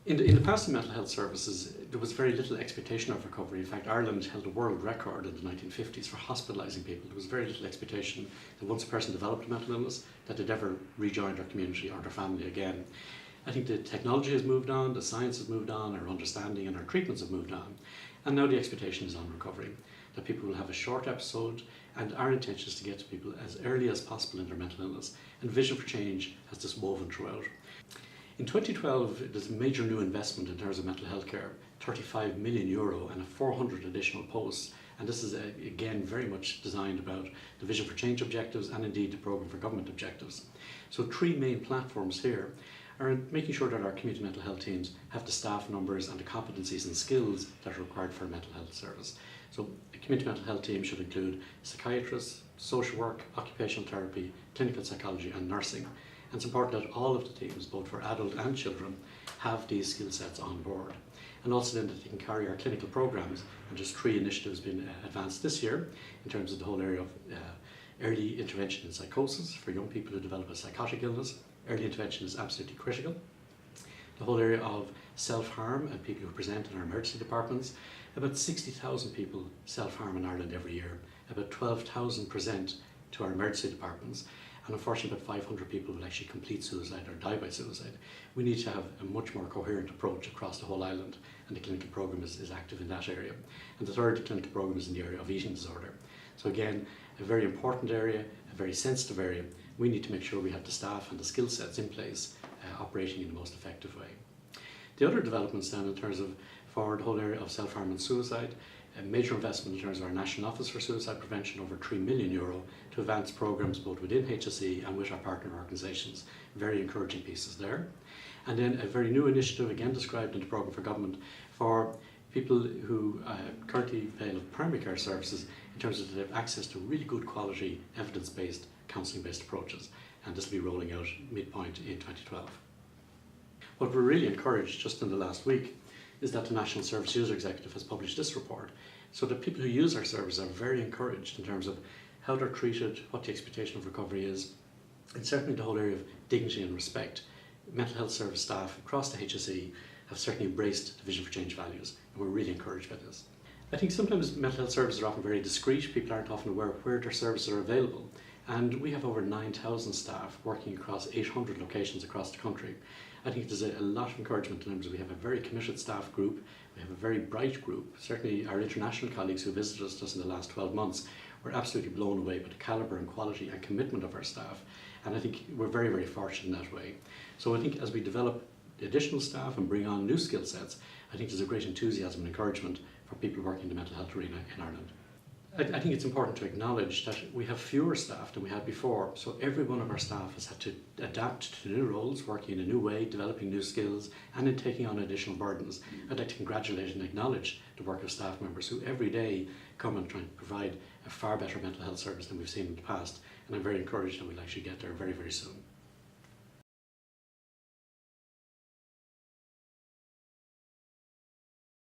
In the past in mental health services, there was very little expectation of recovery. In fact, Ireland held a world record in the 1950s for hospitalising people. There was very little expectation that once a person developed a mental illness, that they'd ever rejoin their community or their family again. I think the technology has moved on, the science has moved on, our understanding and our treatments have moved on. And now the expectation is on recovery, that people will have a short episode, and our intention is to get to people as early as possible in their mental illness. And Vision for Change has this woven throughout. In 2012, there's a major new investment in terms of mental health care, €35 million and 400 additional posts. And this is, again, very much designed about the Vision for Change objectives and indeed the Programme for Government objectives. So three main platforms here are making sure that our community mental health teams have the staff numbers and the competencies and skills that are required for a mental health service. So a community mental health team should include psychiatrists, social work, occupational therapy, clinical psychology and nursing. And it's important that all of the teams, both for adult and children, have these skill sets on board. And also then that they can carry our clinical programs, and there's three initiatives being advanced this year in terms of the whole area of early intervention in psychosis for young people who develop a psychotic illness. Early intervention is absolutely critical. The whole area of self-harm and people who present in our emergency departments. About 60,000 people self-harm in Ireland every year. About 12,000 present to our emergency departments. And unfortunately about 500 people will actually complete suicide or die by suicide. We need to have a much more coherent approach across the whole island, and the clinical programme is active in that area. And the third clinical programme is in the area of eating disorder. So again, a very important area, a very sensitive area. We need to make sure we have the staff and the skill sets in place operating in the most effective way. The other developments then in terms of for the whole area of self-harm and suicide, a major investment in terms of our National Office for Suicide Prevention, over €3 million to advance programmes both within HSE and with our partner organisations. Very encouraging pieces there. And then a very new initiative, again described in the Programme for Government, for people who currently avail of primary care services in terms of they have access to really good quality, evidence-based, counselling-based approaches. And this will be rolling out midpoint in 2012. What we're really encouraged just in the last week is that the National Service User Executive has published this report, so that people who use our service are very encouraged in terms of how they're treated, what the expectation of recovery is, and certainly the whole area of dignity and respect. Mental health service staff across the HSE have certainly embraced the Vision for Change values, and we're really encouraged by this. I think sometimes mental health services are often very discreet. People aren't often aware of where their services are available, and we have over 9,000 staff working across 800 locations across the country. I think there's a lot of encouragement in terms of we have a very committed staff group, we have a very bright group. Certainly our international colleagues who visited us just in the last 12 months were absolutely blown away by the calibre and quality and commitment of our staff, and I think we're very, very fortunate in that way. So I think as we develop additional staff and bring on new skill sets, I think there's a great enthusiasm and encouragement for people working in the mental health arena in Ireland. I think it's important to acknowledge that we have fewer staff than we had before, so every one of our staff has had to adapt to new roles, working in a new way, developing new skills, and in taking on additional burdens. I'd like to congratulate and acknowledge the work of staff members who every day come and try and provide a far better mental health service than we've seen in the past, and I'm very encouraged that we'll actually get there very, very soon.